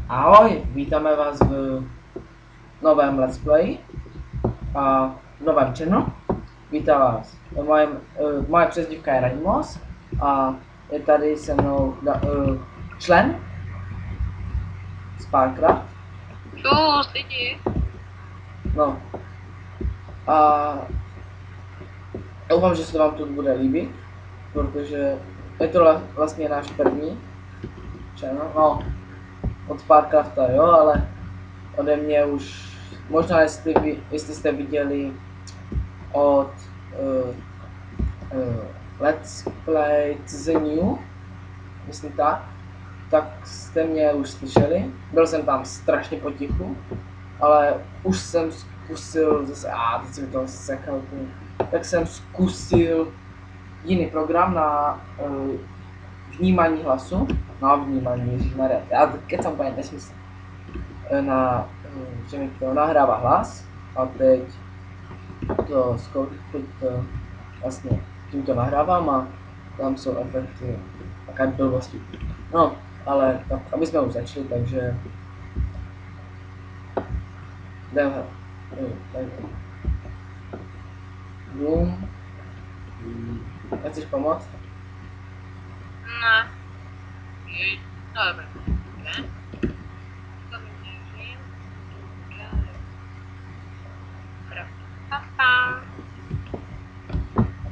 Ahoj, vítáme vás v novém Let's Play a v novém channelu. Vítá vás. Moje přezdívka je Radimos a je tady se mnou člen z Parkcraft. Čus, lidi. No. A doufám, že se vám to bude líbit, protože je to vlastně náš první channel. No, od Parkcrafta jo, ale ode mě už, možná jestli jste viděli od Let's Play The New, myslím tak jste mě už slyšeli. Byl jsem tam strašně potichu, ale už jsem zkusil zase, teď jsem to sekal, tak jsem zkusil jiný program na vnímání hlasu, ježišmarja, já kecám úplně nesmysl, že mi to nahrává hlas a teď to vlastně tím to nahrávám a tam jsou efekty a také blbosti. No, ale tak, aby jsme už začali, takže jdeme. Boom. Chceš pomoct? Ne. No dobré. Ne? To měřím. Papa.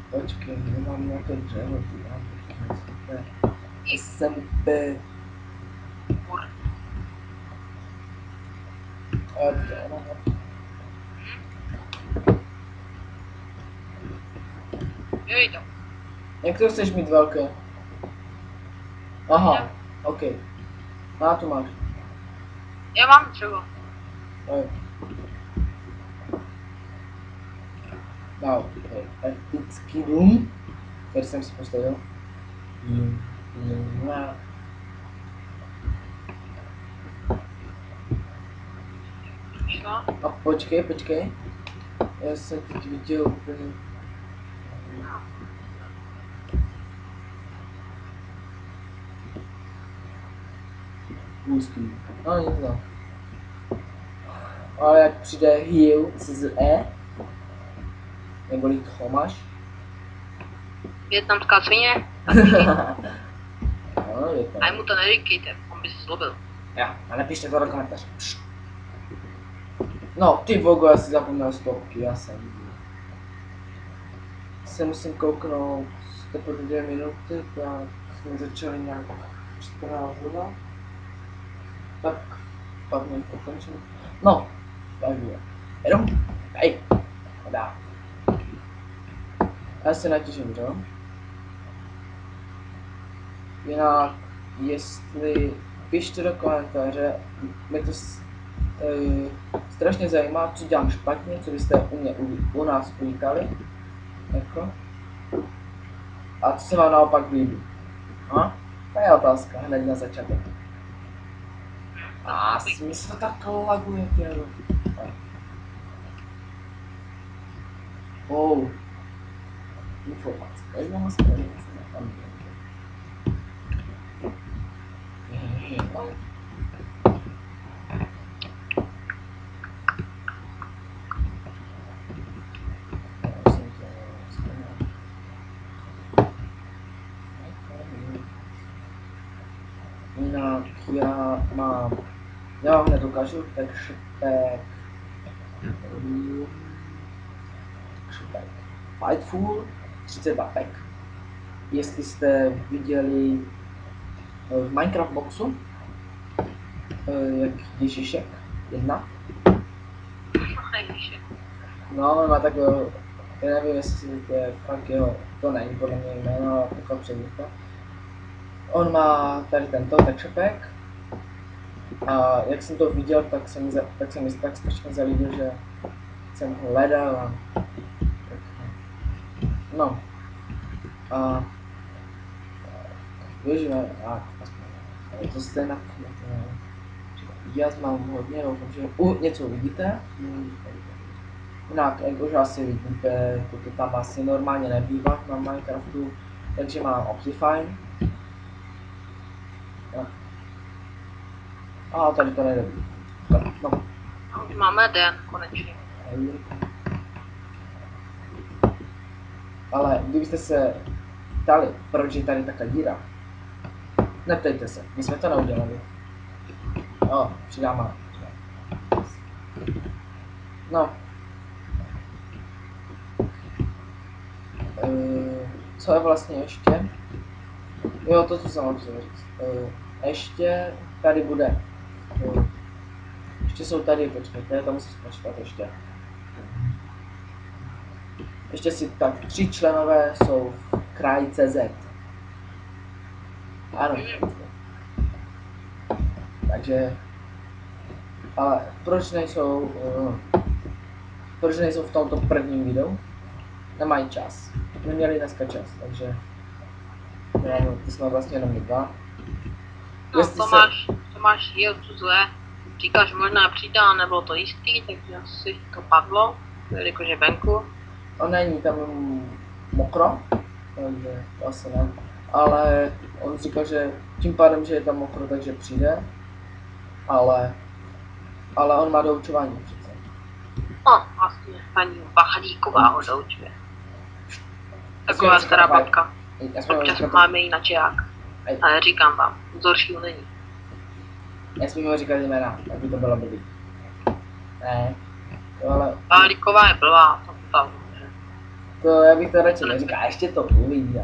Počkej, nemám na to dřevo, jsem B. Jej to. Jak to chceš mít velké? Aha, ok. A tu máš. Já mám dřevo. No, epický dům, který jsem si postavil. Co? A počkej. Já jsem teď viděl úplně... Hustý. No nic no. Ale jak přijde heal z E, neboli Tomáš. Vietnamská svině. No, je to. A mu to neříkejte, on by se zlobil. Já, a napište to do komentářů. No, ty vogo, já si zapomněl stopky, já jsem. Se musím kouknout, teprve 2 minuty, tak jsme začali nějak 14 hodin. Tak, pak mě ukončím. No, takže, jenom, hej, dá. Já se natěším, že jo? Jinak, jestli pište do komentáře, mě to strašně zajímá, co dělám špatně, co byste u nás uvítali. Jako. A co se vám naopak líbí? A? To je otázka, hned na začátek. A smysl tak laguje, tělo. Oh. Informace. Každá má správně, tam jinak já vám hned ukážu, tak šepek Fightful 32 pack. Jestli jste viděli v Minecraft boxu, jak Ježíšek 1. No, má takového, já nevím, jestli to je fakt jeho, to není podle mě jméno, ale taková přezdívka. On má tady tento texture pack a jak jsem to viděl, tak se mi tak strašně zalíbil, že jsem ho hledal a no. A ježišme, je to stejná. Já mám hodně, doufám, že něco uvidíte. Jinak, jak už asi vidíte, toto tam asi normálně nebývá na Minecraftu, takže mám Optifine. A tady to nejde. No. A už máme den, konečně. Ale kdybyste se ptali, proč je tady taková díra, neptejte se, my jsme to neudělali. No, přidáme. No. Co je vlastně ještě? Jo, to, co jsem vám chtěl říct. Ještě tady bude. Ještě jsou tady, počkejte, to musím spočítat ještě. Ještě si tak 3 členové jsou v kraji CZ. Ano. Takže, ale proč nejsou v tomto prvním videu? Nemají čas. Neměli dneska čas, takže ty jsme vlastně jenom 2. No, Tomáš jel tu zle. Říkal, že možná přidá, nebylo to jistý, takže asi to padlo, jakože venku. No není tam mokro, takže to asi ne. Ale on říkal, že tím pádem, že je tam mokro, takže přijde. Ale on má doučování přece. No, vlastně paní Bahalíková ho doučuje. Taková stará babka. Občas máme jí na čeják. Ale říkám vám, vzoršího není. Nesmím ho říkat jména, tak by to bylo blbý. Ne, to ale... Bahalíková je blbá, to já bych to radši neříkal, ještě to uvidí.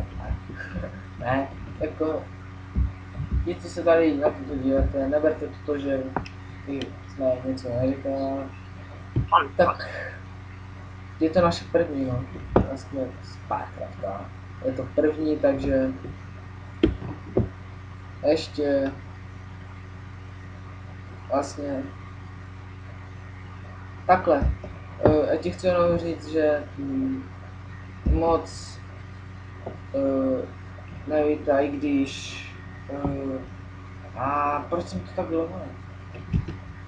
Ne, jako... Ti, co se tady na to díváte, neberte to, že my jsme něco neříkali. Tak... Je to naše první, no. Vlastně párkrát. Je to první, takže... Ještě... Vlastně... Takhle. Já ti chci jenom říct, že moc nevítaj, když proč jsem to tak dlouho?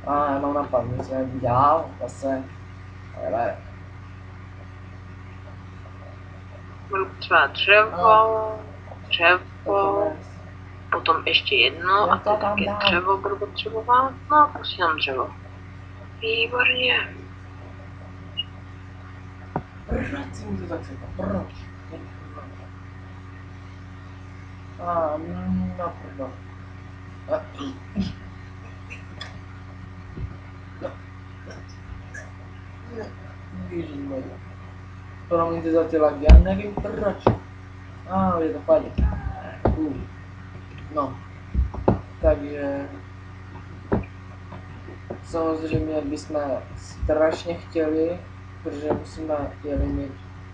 Já mám napad, nic jsem dělal, zase, ale... Budu potřebovat dřevo, potom ještě jedno a to taky dřevo budu potřebovat, no prostě jenom dřevo. Výborně. Proč jsem to tak řekl? Proč? No pardon. Promiňte za ty lagy, já nevím proč. Je to fajn. No. Takže... Samozřejmě bychom strašně chtěli, protože musíme mít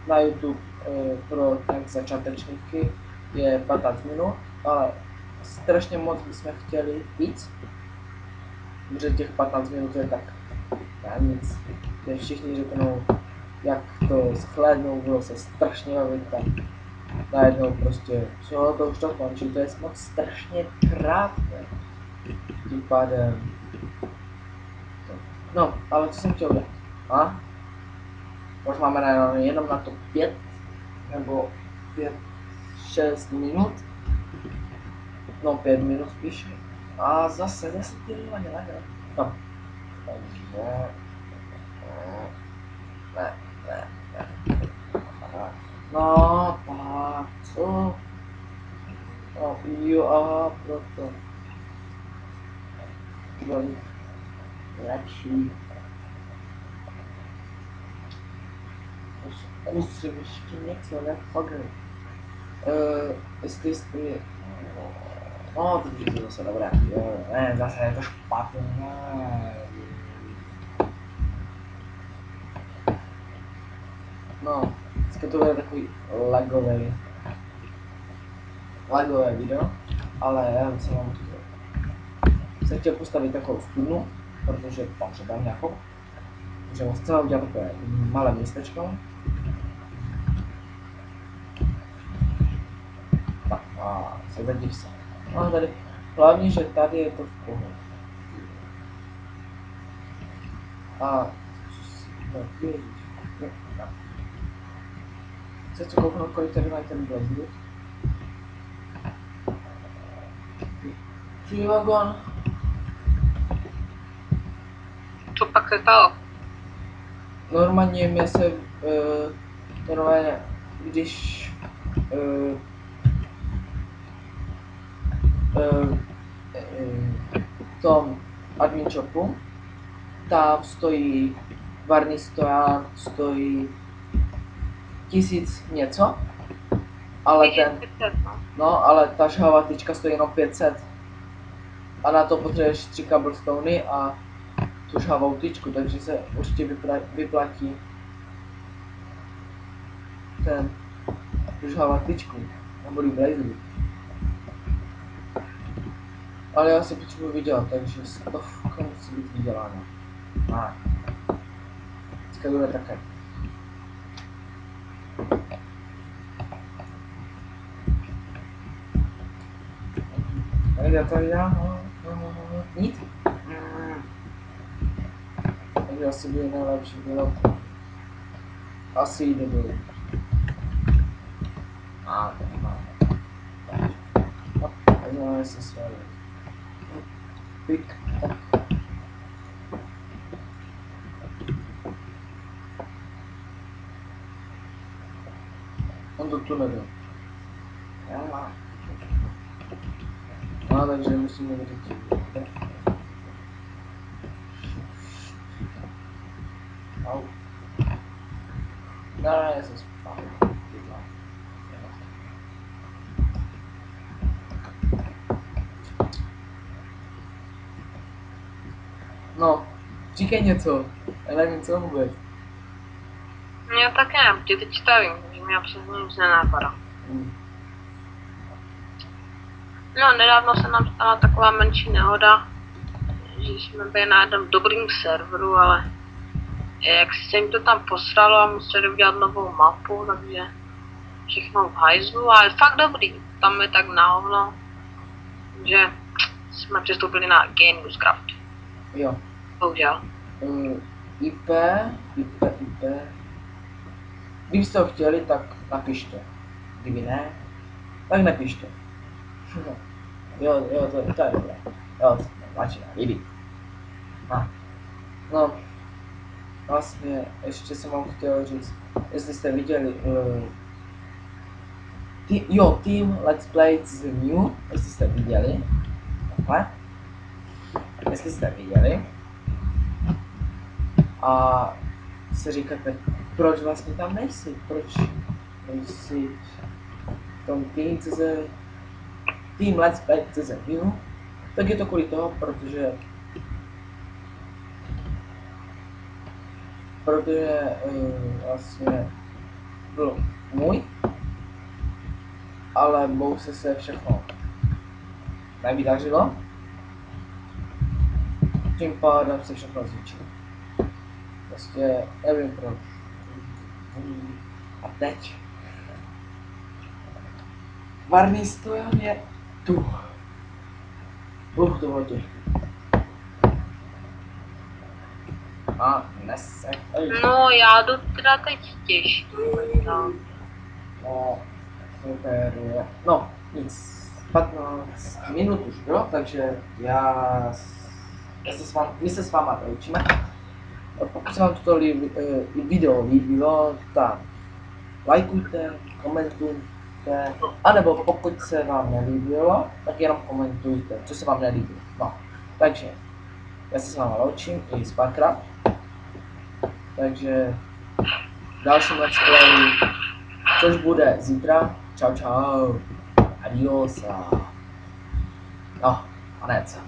na YouTube pro tak začátečníky je 15 minut, ale strašně moc bychom chtěli víc, protože těch 15 minut je tak nic, kde všichni řeknou, jak to shlédnou, bylo se strašně bavit, tak najednou prostě, co to už to končí, to je moc strašně krátké, tím pádem. No, ale co jsem chtěl dělat? Už máme jenom na to 5 nebo 6 minut. No 5 minut spíš. A zase ty lidi nehrá. No. Takže... Ne. No, tak, co? No, jo, proto. Lepší. Zkusím ještě něco, nefakt. Jestli no, to je zase dobré, jo, ne, zase je to špatné, ne. No, dneska to bude takový lagové video, ale já jsem chtěl postavit takovou studnu, protože potřebujeme nějakou, že chceme udělat takové malé městečko. Tak a sedadiv se. No tady, hlavně, že tady je to v pohodě. Chcete kouknout, kolik tady mají ten blazbud? Wagon. se stalo? Normálně mě se, normálně, když v tom admin shopu, tam stojí varný stojan, stojí 1000 něco, ale ale ta šahová tyčka stojí jenom 500 a na to potřebuješ 3 cobblestony a tu šahovou tyčku, takže se určitě vyplatí tu šahovou tyčku, nebo blazeru. Ale já si potřebuji vydělat, takže 100 musí být vydělána. Dneska bude také. Tady nic. Takže asi bude nejlepší dělat. Asi jde dolů. Takže se svalí. Pik. On to tu nebyl. Takže musíme vidět. Au. Já se spávám. No, říkej něco. Já nevím, co vůbec. Já také nevím, tě teď stavím, že mě absolutně nic nenápadá. No, nedávno se nám stala taková menší nehoda, že jsme byli na jednom dobrým serveru, ale jak se jim to tam posralo a museli udělat novou mapu, takže všechno v hajzlu, ale fakt dobrý. Tam je tak na hovno, že jsme přistoupili na GameNewsCraft. Jo. Bohužel. IP. Kdybyste ho chtěli, tak napište. Kdyby ne, tak nepište. Jo, to je dobré. Jo, začíná, jdi. No, vlastně ještě jsem vám chtěl říct, jestli jste viděli, Team Let's Play The New, jestli jste viděli, takhle, jestli jste viděli, a si říkáte, proč vlastně tam nejsi, proč nejsi v tom Team Let's Play The New, tak je to kvůli toho, protože vlastně byl můj, ale bohužel se všechno nevydařilo, tím pádem se všechno zničilo. Prostě nevím proč. A teď varný stojan je tu. To bylo těžké. A nese. No, já jdu teda teď těžší. No, super. No, nic. 15 minut už, jo? Takže my se s váma loučíme. Pokud se vám toto video líbilo, tak lajkujte, komentujte, anebo pokud se vám nelíbilo, tak jenom komentujte, co se vám nelíbilo. No, takže já se s váma loučím i párkrát. Takže další let's play, což bude zítra. Čau, adios. No, a ne co.